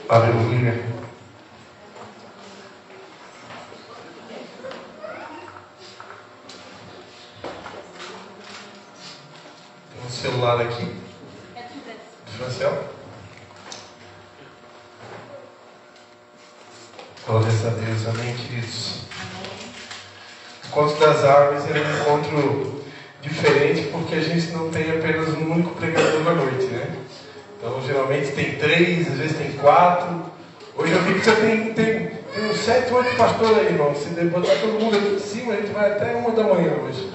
Aleluia. Tem um celular aqui. Do Franciel. Glórias a Deus. Amém, queridos. O encontro das árvores é um encontro diferente porque a gente não tem apenas um único pregador na noite, né? Então, geralmente tem 3, às vezes tem 4. Hoje eu vi que você tem uns 7, 8 pastores aí, irmão. Se botar todo mundo aqui em cima, a gente vai até 1 da manhã hoje.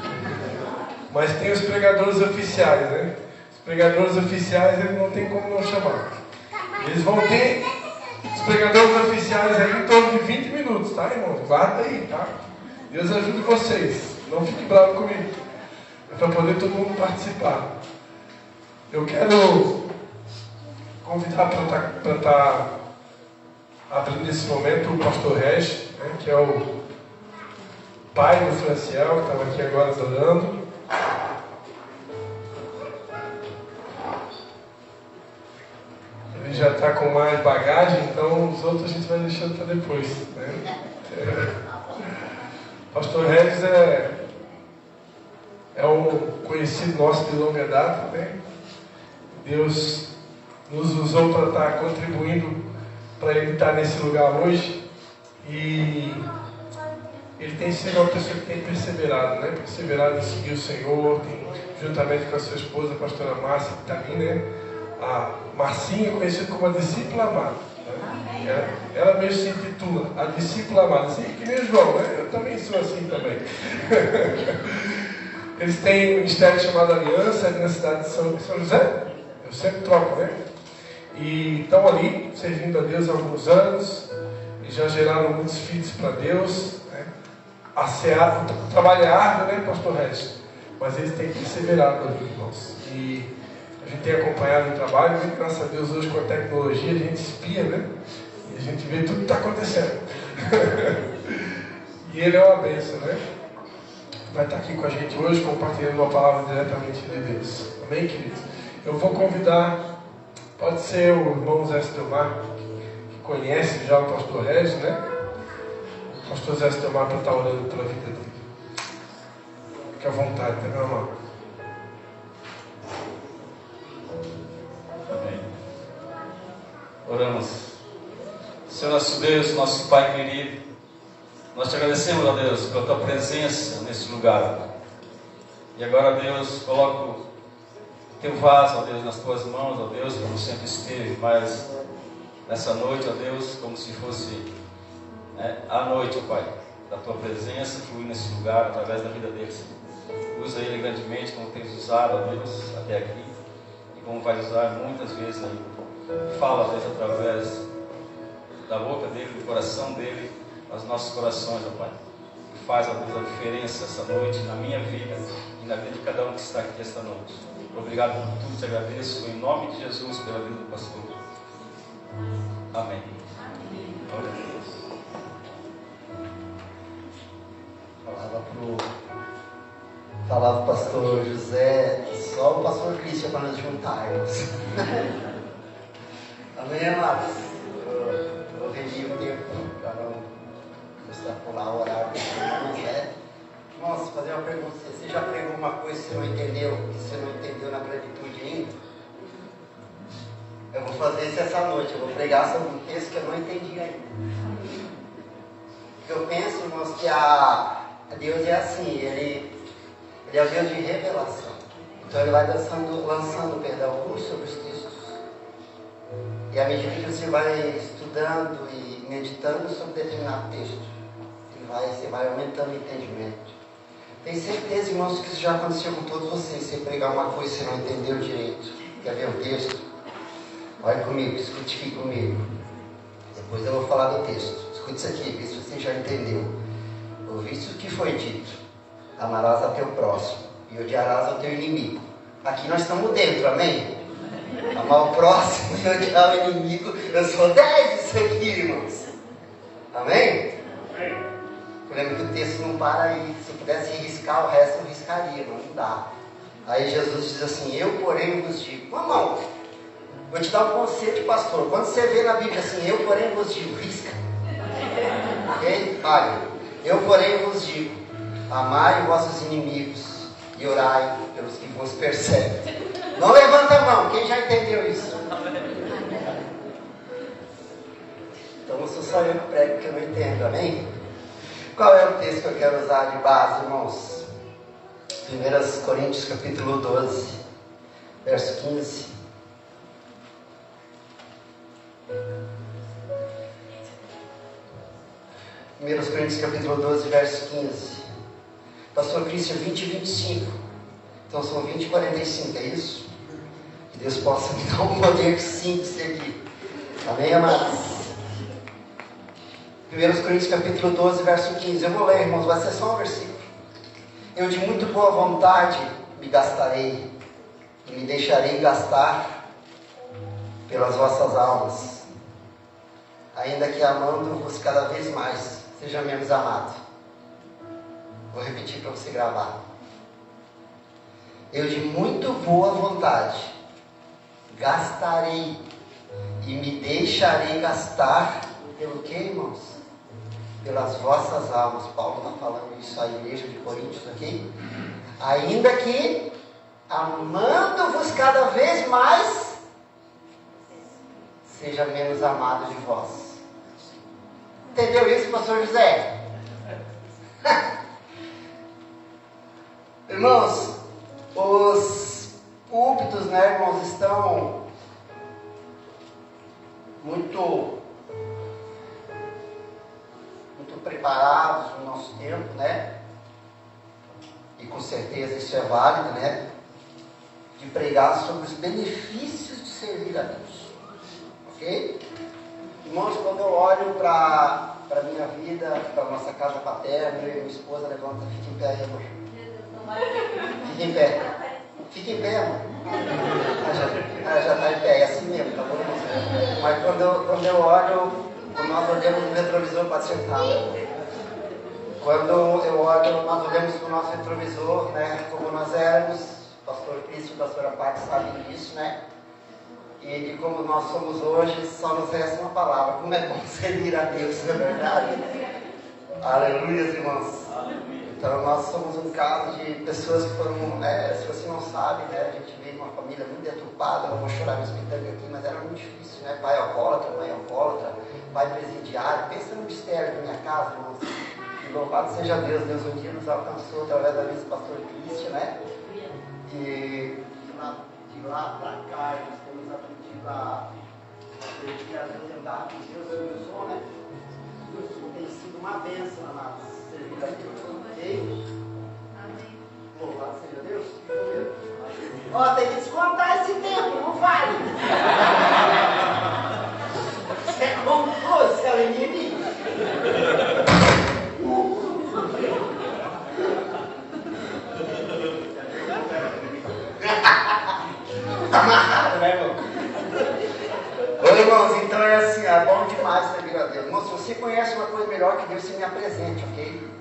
Mas tem os pregadores oficiais, né? Os pregadores oficiais, eles não tem como não chamar. Eles vão ter os pregadores oficiais aí em torno de 20 minutos, tá, irmão? Guarda aí, tá? Deus ajude vocês. Não fique bravo comigo. É para poder todo mundo participar. Eu quero convidar para estar abrindo nesse momento o pastor Regis, né, que é o pai do Franciel, que estava aqui agora adorando. Ele já está com mais bagagem, então os outros a gente vai deixando para depois, né? Pastor Regis é um conhecido nosso de longa data, né? Deus nos usou para estar contribuindo para ele estar nesse lugar hoje, e ele tem sido uma pessoa que tem perseverado, né? Perseverado em seguir o Senhor, juntamente com a sua esposa, a pastora Márcia, que está ali, né? A Marcinha, conhecida como a discípula amada, né? Ela mesmo se intitula a discípula amada, assim que nem o João, né? Eu também sou assim também. Eles têm um ministério chamado Aliança, ali na cidade de São José. Eu sempre troco, né? E estão ali, servindo a Deus há alguns anos, e já geraram muitos filhos para Deus, né? O trabalho é árduo, né, pastor Regis? Mas eles têm perseverado ali, irmãos. E a gente tem acompanhado o trabalho, e graças a Deus hoje com a tecnologia a gente espia, né? E a gente vê tudo que está acontecendo. E ele é uma bênção, né? Vai estar aqui com a gente hoje, compartilhando uma palavra diretamente de Deus. Amém, queridos? Eu vou convidar, pode ser o irmão Zé Stelmar, que conhece já o pastor Regis, né? O pastor Zé Stelmar para estar orando pela vida dele. Fique à vontade, tá, meu amado? Amém. Oramos. Senhor nosso Deus, nosso Pai querido, nós te agradecemos, ó Deus, pela tua presença nesse lugar. E agora, Deus, coloco teu vaso, ó Deus, nas tuas mãos, ó Deus, como sempre esteve, mas nessa noite, ó Deus, como se fosse a noite, ó Pai, da tua presença fluir nesse lugar através da vida deles. Usa ele grandemente como tens usado, ó Deus, até aqui, e como vais usar muitas vezes ainda. Fala, ó Deus, através da boca dele, do coração dele, aos nossos corações, ó Pai. E faz, ó Deus, a diferença essa noite na minha vida e na vida de cada um que está aqui esta noite. Obrigado por tudo, te agradeço em nome de Jesus pela vida do pastor. Amém. Glória a Deus. Falava o pastor José, só o pastor Cristian para nos juntarmos. Amém, amados? Eu revi o tempo para não extrapolar o horário dos irmãos, né? Irmãos, fazer uma pergunta: você já pregou uma coisa que você não entendeu, que você não entendeu na plenitude ainda? Eu vou fazer isso essa noite, eu vou pregar sobre um texto que eu não entendi ainda. Porque eu penso, irmãos, que a Deus é assim, Ele é o Deus de revelação. Então Ele vai lançando luz sobre os textos. E à medida que você vai estudando e meditando sobre determinado texto, você vai aumentando o entendimento. Tenho certeza, irmãos, que isso já aconteceu com todos vocês. Você pregar uma coisa e você não entendeu direito. Quer ver o texto? Olha comigo, escute aqui comigo. Depois eu vou falar do texto. Escute isso aqui, vê se você já entendeu. Ouviste o que foi dito: amarás ao teu próximo e odiarás ao teu inimigo. Aqui nós estamos dentro, amém? Amar o próximo e odiar o inimigo. Eu sou 10 disso aqui, irmãos. Amém? Eu lembro que o texto não para aí. Se eu pudesse riscar o resto, eu riscaria, mas não dá. Aí Jesus diz assim: eu, porém, vos digo. Irmão, Vou te dar um conselho, pastor. Quando você vê na Bíblia assim, eu porém vos digo, risca. Ok? Olha, eu porém vos digo, amai vossos inimigos e orai pelos que vos perseguem. Não levanta a mão, quem já entendeu isso? Então não sou só eu que prego que eu não entendo, amém? Qual é o texto que eu quero usar de base, irmãos? 1 Coríntios capítulo 12, verso 15. 1 Coríntios capítulo 12, verso 15. Pastor Cristian, 20 e 25. Então são 20 e 45, é isso? Que Deus possa me dar um poder de síntese aqui. Amém, amados? 1 Coríntios capítulo 12, verso 15. Eu vou ler, irmãos, vai ser só um versículo. Eu de muito boa vontade me gastarei e me deixarei gastar pelas vossas almas, ainda que amando-vos cada vez mais, seja menos amado. Vou repetir para você gravar. Eu de muito boa vontade gastarei e me deixarei gastar pelo que, irmãos? Pelas vossas almas. Paulo está falando isso à igreja de Coríntios, ok? Ainda que amando-vos cada vez mais, seja menos amado de vós. Entendeu isso, pastor José? Irmãos, os púlpitos, né, irmãos, estão muito preparados no nosso tempo, né? E com certeza isso é válido, né? De pregar sobre os benefícios de servir a Deus. Ok? Irmãos, quando eu olho para a minha vida, para a nossa casa paterna, eu e minha esposa, levanta, fica em pé aí, amor. Fica em pé. Fica em pé, amor. Já está em pé, é assim mesmo, tá bom? Mas quando eu olho, nós olhamos no retrovisor para sentar. Quando eu olho, nós olhamos para o nosso retrovisor, né? Como nós éramos, o pastor Cristo e a pastora Paty sabem disso, né? E de como nós somos hoje, só nos resta uma palavra: como é bom servir a Deus, não é verdade? Aleluia, irmãos. Então nós somos um caso de pessoas que foram, se você não sabe, né, a gente veio de uma família muito deturpada, não vou chorar me explicando aqui, mas era muito difícil, né? Pai alcoólatra, mãe alcoólatra, pai presidiário. Pensa no mistério da minha casa, irmãos. E louvado seja Deus, Deus um dia nos alcançou através da vida do pastor Cristian, né? E de lá para cá, nós temos aprendido a pedir a Deus, andar com Deus, eu sou, né? Isso tem sido uma bênção na nossa servir a Deus. Ok? Amém. Louvado seja Deus. Ó, tem que descontar esse tempo, não vale. Você comprou, você é o inimigo. Amarrado, né, irmão? Ô, irmãos, então é assim, é bom demais servir a Deus. Irmão, se você conhece uma coisa melhor que Deus, você me apresente, ok?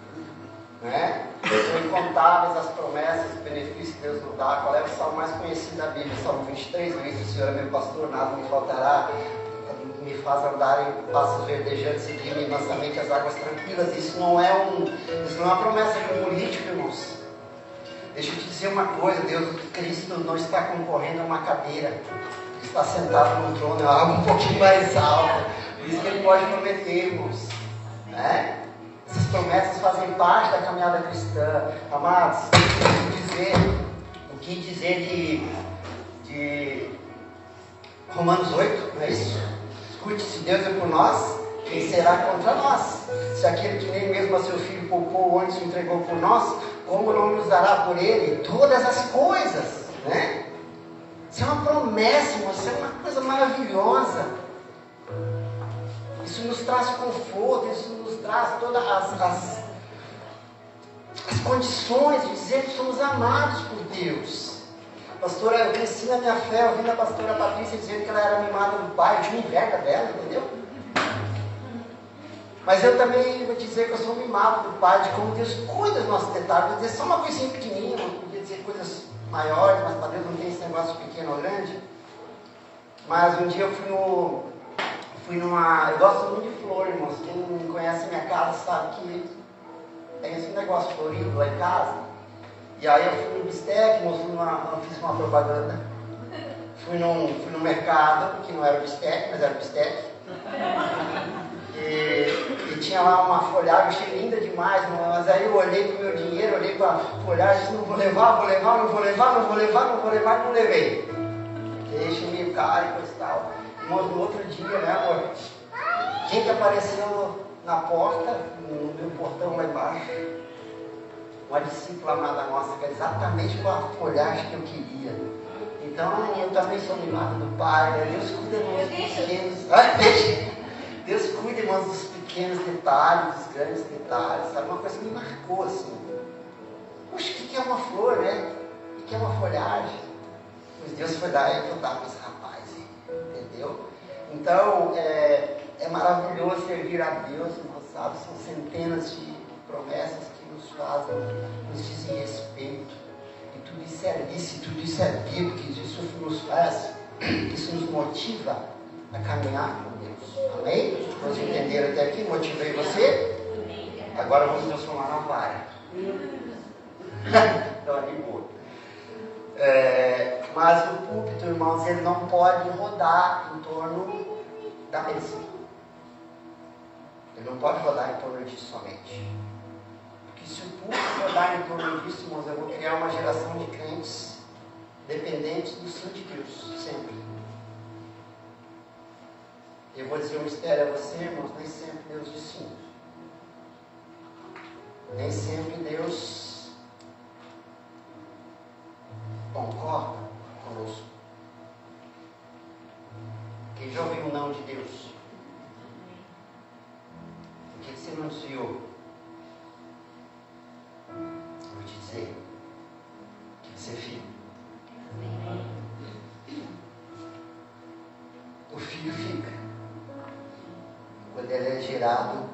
Né? São incontáveis as promessas, os benefícios que Deus nos dá. Qual é o salmo mais conhecido da Bíblia? Salmo 23, diz: o Senhor é meu pastor, nada me faltará, me faz andar em passos verdejantes e guia-me mansamente as águas tranquilas. Isso não é uma promessa de um político, irmãos. Deixa eu te dizer uma coisa: Deus, Cristo não está concorrendo a uma cadeira, Ele está sentado no trono, é algo um pouquinho mais alto. Por isso que Ele pode prometer, irmãos, né? Essas promessas fazem parte da caminhada cristã. Amados, o que dizer de Romanos 8, não é isso? Escute: se Deus é por nós, quem será contra nós? Se aquele que nem mesmo a seu filho poupou antes o entregou por nós, como não nos dará por ele todas as coisas, né? Isso é uma promessa, irmão, isso é uma coisa maravilhosa. Isso nos traz conforto, isso nos traz todas as condições de dizer que somos amados por Deus. Pastora, eu cresci na minha fé, ouvindo a pastora Patrícia dizendo que ela era mimada do pai, eu tinha inveja dela, entendeu? Mas eu também vou dizer que eu sou mimado do pai, de como Deus cuida dos nossos detalhes. Vou dizer só uma coisinha pequenininha, não podia dizer coisas maiores, mas para Deus não tem esse negócio pequeno ou grande. Mas um dia eu fui numa... Eu gosto muito de flor, irmãos. Quem não conhece a minha casa sabe que tem esse negócio florido lá em casa. E aí eu fui no Bistec, irmãos, fiz uma propaganda. Fui no mercado, que não era o Bistec, mas era o Bistec. E tinha lá uma folhagem, achei linda demais, mas aí eu olhei para o meu dinheiro, olhei para a folhagem, disse, não vou levar, não levei. Deixa meio caro e coisa e tal. Irmãos, no outro dia, né, amor? Quem que apareceu na porta, no meu portão lá embaixo? Uma discípula amada nossa, que era exatamente com a folhagem que eu queria. Então, eu também sou mimado do Pai, né? Deus cuida, irmãos, dos pequenos. Deus cuida, irmãos, dos pequenos detalhes, dos grandes detalhes, sabe? Uma coisa que me marcou, assim. Poxa, o que é uma flor, né? O que é uma folhagem? Pois Deus foi dar e eu vou dar para esse rapaz, entendeu? Então, é maravilhoso servir a Deus, irmãos, sabe? São centenas de promessas que nos fazem, nos dizem respeito. E tudo isso é lícito, tudo isso é bíblico, isso nos faz, isso nos motiva a caminhar com Deus. Amém? Vocês entenderam até aqui? Motivei você? Agora vamos transformar na vara. Então, ali boa. Mas o púlpito, irmãos, ele não pode rodar em torno da mesa. Ele não pode rodar em torno disso somente. Porque se o púlpito rodar em torno disso, irmãos, eu vou criar uma geração de crentes dependentes do sim de Deus, sempre. Eu vou dizer um mistério a você, irmãos, nem sempre Deus diz sim. Nem sempre Deus concorda conosco. Quem já ouviu o não de Deus? O que você não desviou? Eu vou te dizer. O que você fica? O filho fica. Quando ele é gerado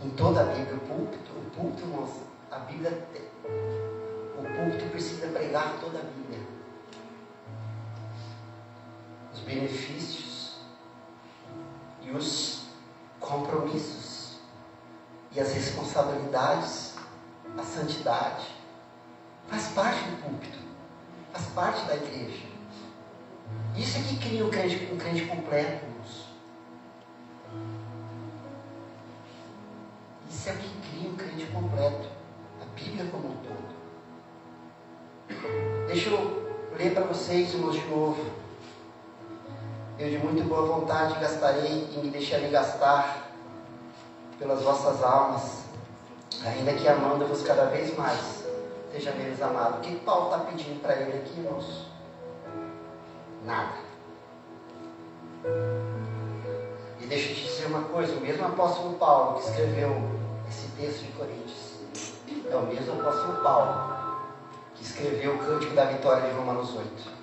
em toda a Bíblia, o púlpito, irmãos, a Bíblia, o púlpito precisa pregar toda a Bíblia. Os benefícios e os compromissos e as responsabilidades, a santidade, faz parte do púlpito, faz parte da igreja. Isso é que cria um crente completo, irmãos. Isso é o que cria um crente completo, a Bíblia como um todo. Deixa eu ler para vocês, irmãos, de novo. Eu de muito boa vontade gastarei e me deixarei gastar pelas vossas almas, ainda que amando-vos cada vez mais, seja menos amado. O que Paulo está pedindo para ele aqui, irmãos? Nada. E deixa eu te dizer uma coisa, o mesmo apóstolo Paulo que escreveu esse texto de Coríntios, é o mesmo apóstolo Paulo que escreveu o Cântico da Vitória de Romanos 8.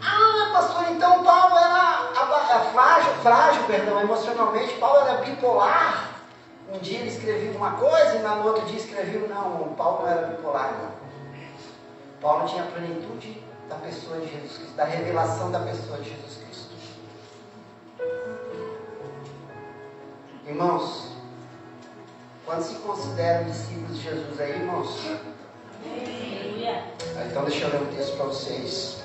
Ah, pastor, então Paulo era frágil, emocionalmente. Paulo era bipolar. Um dia ele escrevia uma coisa e no outro dia escrevia, não, Paulo não era bipolar, não. Paulo tinha a plenitude da pessoa de Jesus Cristo, da revelação da pessoa de Jesus Cristo. Irmãos, quando se consideram discípulos de Jesus aí, irmãos? Então deixa eu ler um texto para vocês.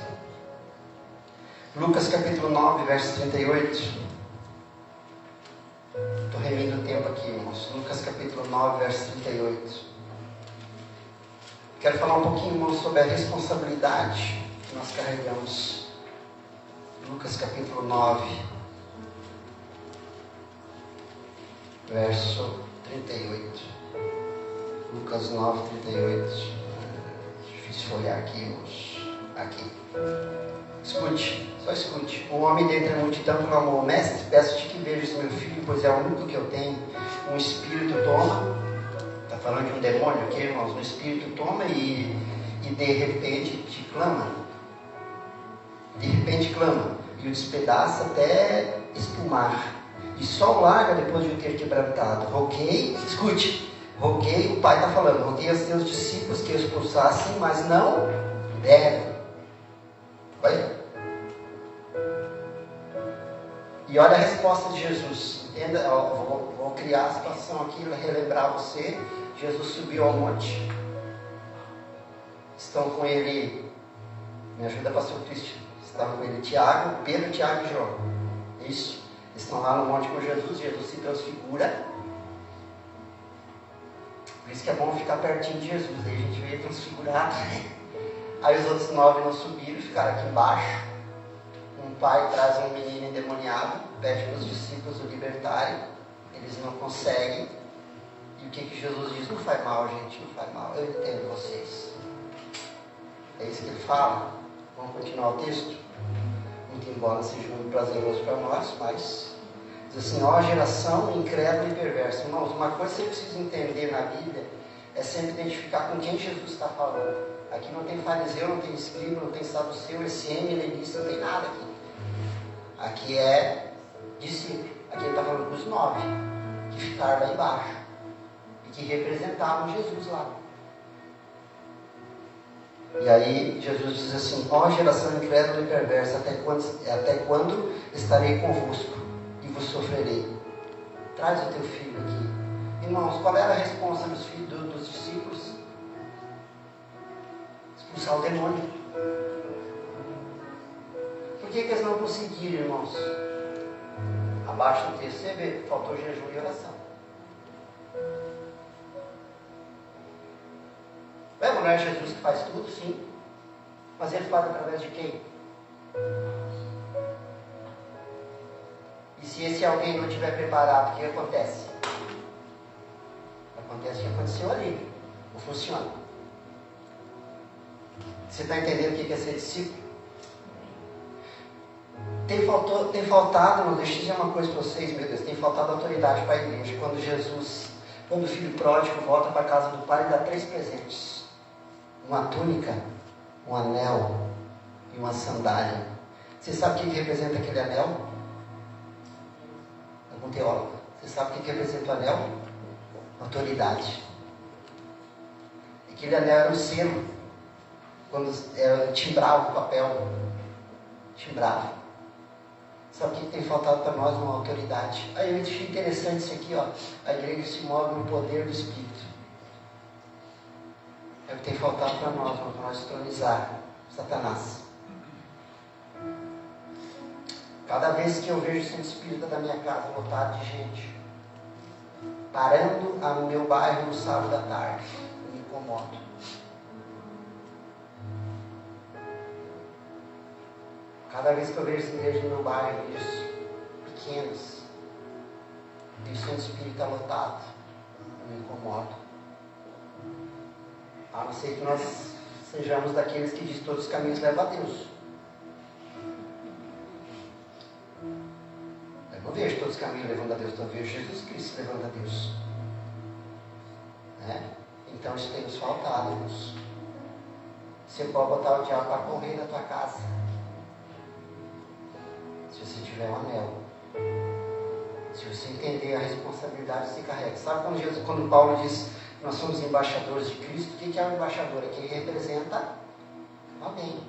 Lucas capítulo 9, verso 38. Estou remindo o tempo aqui, irmãos. Lucas capítulo 9, verso 38. Quero falar um pouquinho, irmãos, sobre a responsabilidade que nós carregamos. Lucas capítulo 9, verso 38. Lucas 9, 38. Difícil olhar aqui, irmãos. Aqui. Escute, só escute. O homem dentre a multidão clamou: Mestre, peço-te que vejas meu filho, pois é o único que eu tenho. Um espírito toma. Está falando de um demônio aqui, irmãos. Um espírito toma e de repente te clama. De repente clama. E o despedaça até espumar. E só o larga depois de o ter quebrantado. Roguei, escute. Roguei, o pai está falando. Roguei aos teus discípulos que o expulsassem, mas não devem. Olha. E olha a resposta de Jesus. Entenda, vou criar a situação aqui, relembrar você. Jesus subiu ao monte. Estão com ele, me ajuda, pastor Cristian. Estão com ele Tiago, Pedro, Tiago e João. Isso. Estão lá no monte com Jesus. Jesus se transfigura. Por isso que é bom ficar pertinho de Jesus. Aí a gente vê transfigurado. Aí os outros 9 não subiram, ficaram aqui embaixo. Um pai traz um menino endemoniado, pede para os discípulos o libertarem. Eles não conseguem. E o que Jesus diz? Não faz mal, gente, não faz mal. Eu entendo vocês. É isso que ele fala. Vamos continuar o texto? Muito embora seja muito prazeroso para nós, mas diz assim, ó geração incrédula e perversa. Irmãos, uma coisa que você precisa entender na Bíblia é sempre identificar com quem Jesus está falando. Aqui não tem fariseu, não tem escriba, não tem saduceu, SM, helenista, não tem nada aqui. Aqui é discípulo. Aqui ele está falando dos 9 que ficaram lá embaixo e que representavam Jesus lá. E aí Jesus diz assim, ó geração incrédula e perversa, até quando estarei convosco e vos sofrerei? Traz o teu filho aqui. Irmãos, qual era a resposta dos filhos dos discípulos? Expulsar o demônio. Por que eles não conseguiram, irmãos? Abaixo do texto você vê, faltou jejum e oração. Não é Jesus que faz tudo, sim. Mas ele faz através de quem? E se esse alguém não estiver preparado, o que acontece? Acontece o que aconteceu ali. Não funciona. Você está entendendo o que é ser discípulo? Tem faltado, não, deixa eu dizer uma coisa para vocês, meu Deus, tem faltado autoridade para a igreja. Quando o filho pródigo volta para a casa do pai, ele dá 3 presentes. Uma túnica, um anel e uma sandália. Você sabe o que representa aquele anel? Algum teólogo? Você sabe o que representa o anel? Autoridade. Aquele anel era um selo. Quando timbrava o papel. Timbrava. Sabe o que tem faltado para nós? Uma autoridade. Aí eu achei interessante isso aqui, ó. A igreja se move no poder do Espírito. É o que tem faltado para nós tronizar Satanás. Cada vez que eu vejo o centro espírita da minha casa lotado de gente, parando no meu bairro no sábado à tarde, eu me incomodo. Cada vez que eu vejo essa igreja no meu bairro, pequenos, e o centro espírita lotado, eu me incomodo. A não ser que nós sejamos daqueles que diz todos os caminhos levam a Deus. Eu não vejo todos os caminhos levando a Deus, eu vejo Jesus Cristo levando a Deus. Então isso tem nos faltado, irmãos. Você pode botar o diabo para correr na tua casa, se você tiver um anel. Se você entender a responsabilidade que você carrega. Sabe quando Paulo diz nós somos embaixadores de Cristo? O que é um embaixador? É quem representa alguém.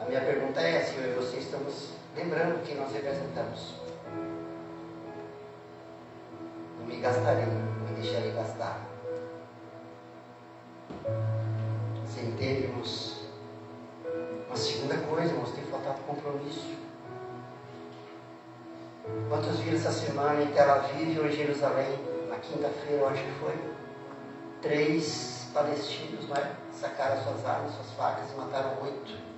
A minha pergunta é se eu e você estamos lembrando quem nós representamos. Não me gastarei, não me deixarei gastar. Você entende, irmãos? Uma segunda coisa, irmãos, tem faltado compromisso. Quantos viram essa semana em Tel Aviv ou em Jerusalém? Na quinta-feira, eu acho que foi, 3 palestinos, não é? Sacaram suas armas, suas facas e mataram 8.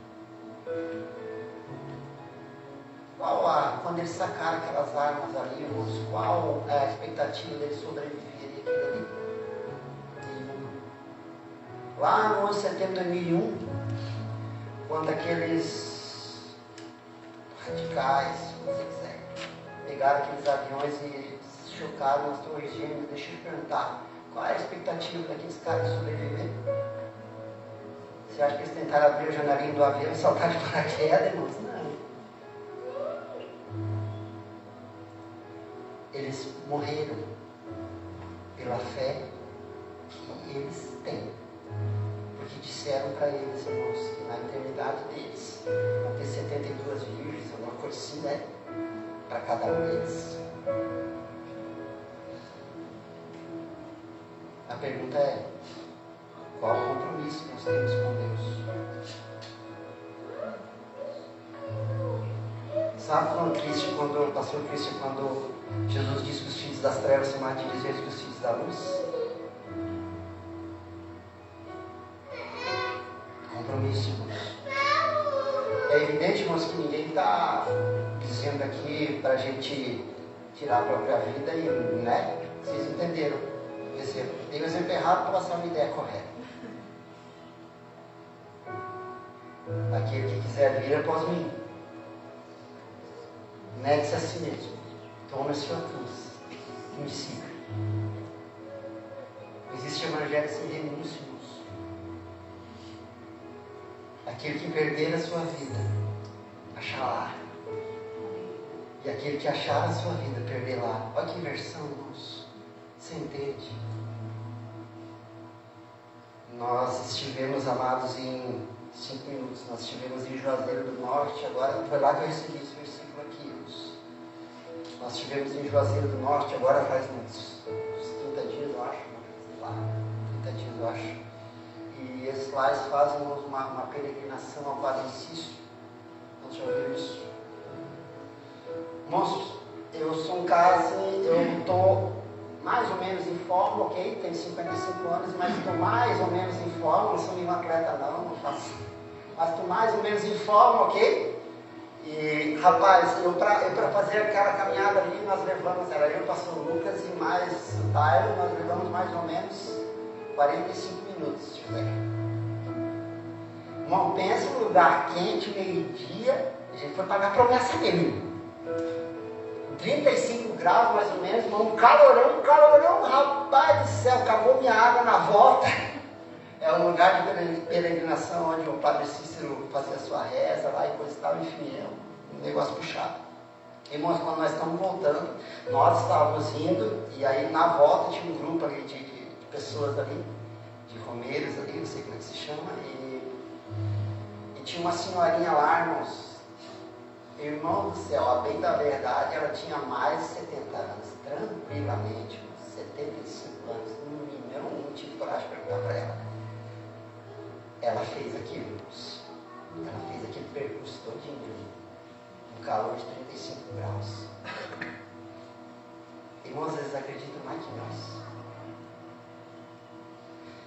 Quando eles sacaram aquelas armas ali, irmãos, qual é a expectativa deles sobreviverem aquilo ali? Nenhuma. Lá no ano 70, 2001, quando aqueles radicais, se você quiser, pegaram aqueles aviões e chocaram nas torres gêmeas, deixa eu te perguntar, qual é a expectativa daqueles caras sobreviver? Você acha que eles tentaram abrir a janelinha do avião e saltar de paraquedas, irmãos? Não. Eles morreram pela fé que eles têm. Porque disseram para eles, irmãos, que na eternidade deles vão ter 72 virgens, alguma coisa assim, né? Para cada um deles. A pergunta é: qual o compromisso que nós temos com Deus? Sabe quando o pastor Cristian, quando Jesus disse que os filhos das trevas são mais diligentes que os filhos da luz? Compromisso, irmãos. É evidente, irmãos, que ninguém está dizendo aqui para a gente tirar a própria vida e, né? Vocês entenderam? Exemplo. Tem um exemplo errado para passar uma ideia correta. Aquele que quiser vir após mim, negue-se a si mesmo, tome a sua cruz e me siga. Não existe evangelho sem renúncia, irmãos. Aquele que perder a sua vida, achará. E aquele que achar a sua vida, perderá. Olha que inversão, irmãos. Você entende? Nós estivemos, amados, em 5 minutos. Nós estivemos em Juazeiro do Norte. Agora foi lá que eu recebi esse versículo aqui, irmãos. Nós estivemos em Juazeiro do Norte. Agora faz uns 30 dias, eu acho. Sei lá, 30 dias, eu acho. E esses lá fazem uma peregrinação ao Padre Cício. Nós já ouviram isso? Irmãos, eu sou um cara assim, eu estou mais ou menos em forma, ok? Tenho 55 anos, mas estou mais ou menos em forma. Não sou nenhum atleta não faço. Mas estou mais ou menos em forma, ok? E, rapaz, eu para fazer aquela caminhada ali, nós levamos, era eu, o pastor Lucas e mais o Tairo, nós levamos mais ou menos 45 minutos, se tiver. Irmão, pensa em um lugar quente, meio-dia, a gente foi pagar promessa dele. 35 graus mais ou menos, irmão, calorão, rapaz do céu, acabou minha água na volta. É um lugar de peregrinação onde o Padre Cícero fazia sua reza lá e coisa e tal, enfim, é um negócio puxado. Irmãos, quando nós estamos voltando, nós estávamos indo, e aí na volta tinha um grupo ali de pessoas ali, de romeiros ali, não sei como é que se chama, e tinha uma senhorinha lá, irmãos. Irmão do céu, a bem da verdade, ela tinha mais de 70 anos, tranquilamente, 75 anos, não tive coragem de perguntar para ela. Ela fez aquilo, irmãos. Ela fez aquele percurso todinho, no calor de 35 graus. Irmãos, eles acreditam mais que nós.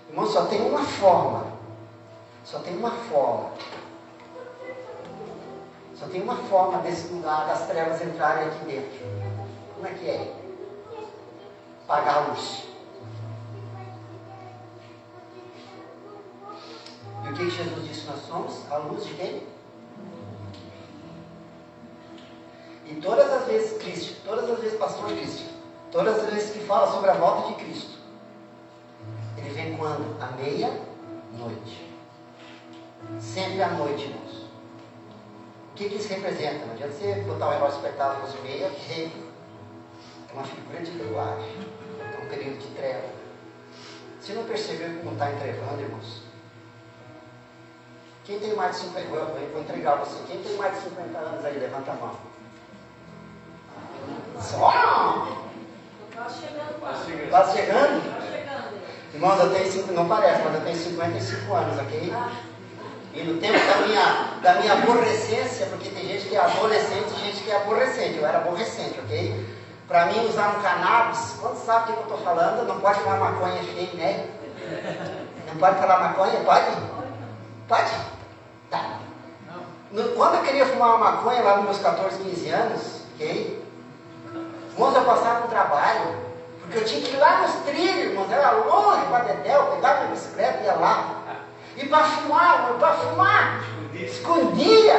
Irmãos, só tem uma forma. Só tem uma forma desse lugar das trevas entrarem aqui dentro. Como é que é? Pagar a luz. E o que Jesus disse? Nós somos a luz de quem? E todas as vezes Cristo, todas as vezes pastor Cristo, todas as vezes que fala sobre a volta de Cristo, ele vem quando? À meia-noite. Sempre à noite, irmãos. O que isso representa? Não adianta você botar o relógio apertado às 11h30, que é uma figura de linguagem, é um período de treva. Você não percebeu como está entrevando, irmãos? Quem tem mais de 50 anos, vou entregar você. Quem tem mais de 50 anos aí, levanta a mão. Só? Quase chegando. Quase chegando? Irmãos, eu tenho 5, não parece, mas eu tenho 55 anos, ok? E no tempo da minha aborrecência, porque tem gente que é adolescente e gente que é aborrecente. Eu era aborrecente, ok? Para mim, usar um cannabis, quando sabe o que eu estou falando, não pode falar maconha feio, né? Não pode falar maconha? Pode? Pode? Tá. Quando eu queria fumar uma maconha, lá nos meus 14, 15 anos, ok? Irmãos, eu passava pro trabalho, porque eu tinha que ir lá nos trilhos, irmãos, era longe para Dedéu, pegava minha bicicleta e ia lá. E para fumar, escondia.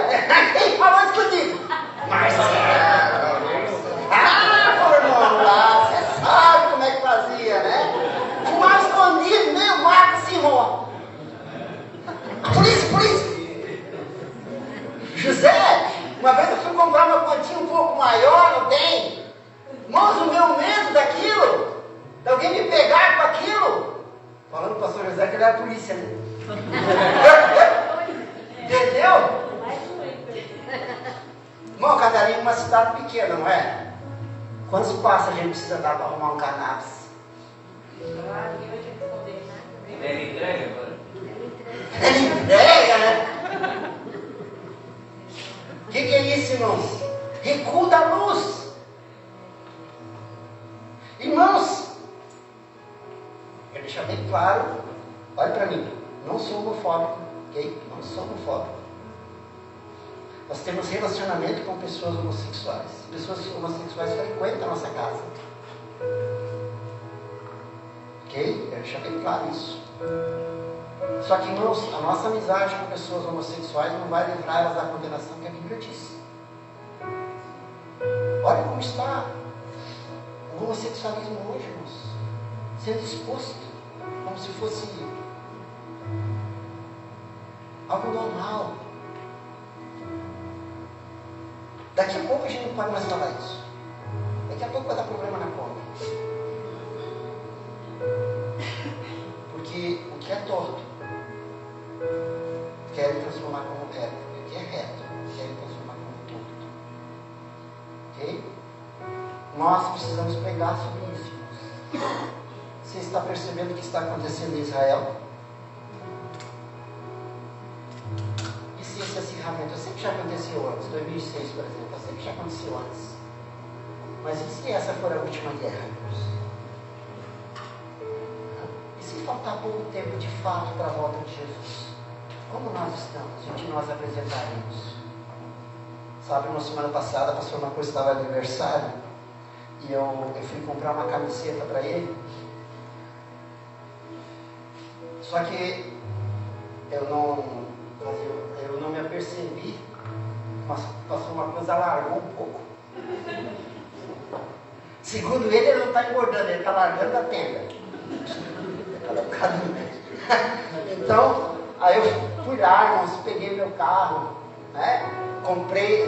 Quem falou escondido? Marcelo. Meu irmão, lá, você sabe como é que fazia, né? Fumar escondido, meio mato assim, irmão. Polícia. José, uma vez eu fui comprar uma quantia um pouco maior, não tem? Irmãos, o meu medo daquilo, de alguém me pegar com aquilo. Falando para o pastor José que ele era a polícia, né? Entendeu? Irmão, Catarina é uma cidade pequena, não é? Quantos passos a gente precisa dar para arrumar um cannabis? Ele entrega agora. Ele entrega, né? O que é isso, irmãos? Recuo da luz. Irmãos, eu deixar bem claro, olha para mim, não sou homofóbico, ok? Não sou homofóbico. Nós temos relacionamento com pessoas homossexuais. Pessoas homossexuais frequentam a nossa casa. Ok? Eu deixar bem claro isso. Só que, irmãos, a nossa amizade com pessoas homossexuais não vai livrar elas da condenação que a Bíblia diz. Olha como está o homossexualismo hoje, irmãos. Sendo exposto como se fosse algo normal. Daqui a pouco a gente não pode mais falar isso. Daqui a pouco vai dar problema na conta. Porque o que é torto querem transformar como reto. O que é reto querem transformar como torto. Ok? Nós precisamos pregar sobre isso. Você está percebendo o que está acontecendo em Israel? E se esse acirramento, eu sei que já aconteceu antes, 2006, por exemplo, eu sei que já aconteceu antes. Mas e se essa for a última guerra, irmãos? E se faltar pouco tempo de fato para a volta de Jesus? Como nós estamos e o que nós apresentaremos? Sabe, na semana passada, a pastor Marcos estava de aniversário e eu fui comprar uma camiseta para ele. Só que eu não me apercebi, mas o pastor Marcos alargou um pouco. Segundo ele não está engordando, ele está largando a tenda. Então, aí eu fui lá, irmãos, peguei meu carro, né? Comprei,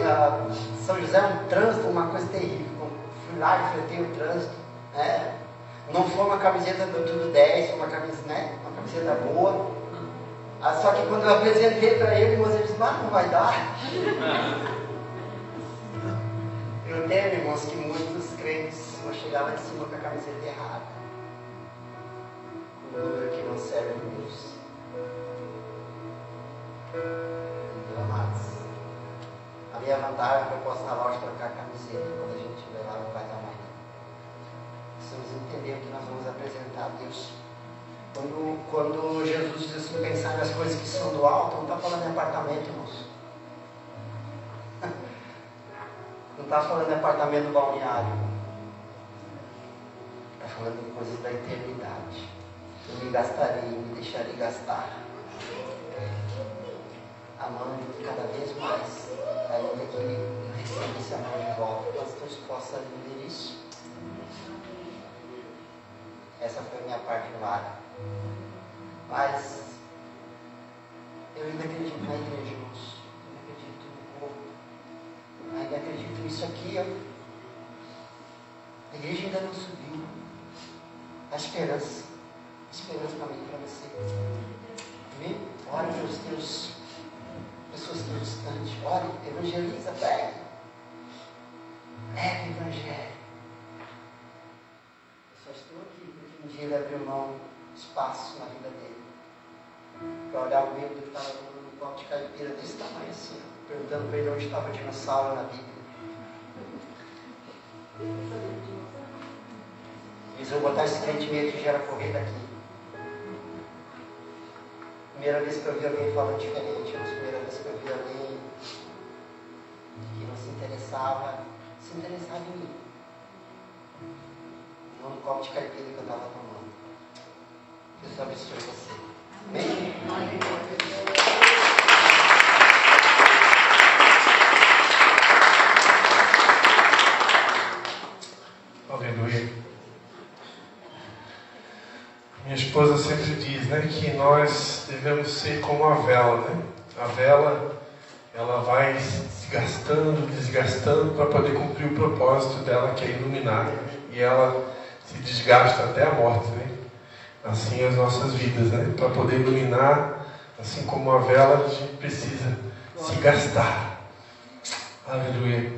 São José é um trânsito, uma coisa terrível. Fui lá, enfrentei o trânsito, né? Não foi uma camiseta do Tudo 10, foi uma camiseta, né? Uma camiseta boa. Só que quando eu apresentei para ele, irmãos, ele disse, não vai dar. Eu temo, irmãos, que muitos crentes vão chegar lá em cima com a camiseta errada. Com o número que não serve a Deus. Então, amados, a minha vantagem é que eu posso na loja trocar a camiseta. Quando a gente estiver lá, não vai dar mais. Precisamos entender o que nós vamos apresentar a Deus. Quando Jesus diz assim, pensar nas coisas que são do alto, não está falando de apartamento, irmãos. Não está falando de apartamento balneário. Está falando de coisas da eternidade. Eu me gastaria, me deixaria gastar. Amando cada vez mais, ainda que eu receba esse amor de volta. Pastores, possa viver isso? Essa foi a minha parte do ar. Mas eu ainda acredito na igreja, irmãos. Ainda acredito no povo. Ainda acredito nisso aqui, ó. A igreja ainda não subiu. A esperança. Esperança para mim e para você. Amém? Ore pelos teus pessoas que estão distantes. Ore, evangeliza, pregue. Pregue o evangelho. Eu só estou aqui porque um dia ele abriu mão, espaço na vida dele. Para olhar o medo que estava no copo de caipira desse tamanho assim, ó, perguntando para ele onde estava o dinossauro na Bíblia. Eles vão botar esse crente meio que gera correr daqui. Primeira vez que eu vi alguém falando diferente, a primeira vez que eu vi alguém que não se interessava em mim. Não no copo de caipira que eu estava tomando. Deus abençoe você. Amém? Aleluia. Minha esposa sempre diz, né, que nós devemos ser como a vela, né? A vela, ela vai se desgastando para poder cumprir o propósito dela, que é iluminar, e ela se desgasta até a morte, né? Assim as nossas vidas, né? Para poder iluminar Assim como a vela, a gente precisa se gastar. Aleluia.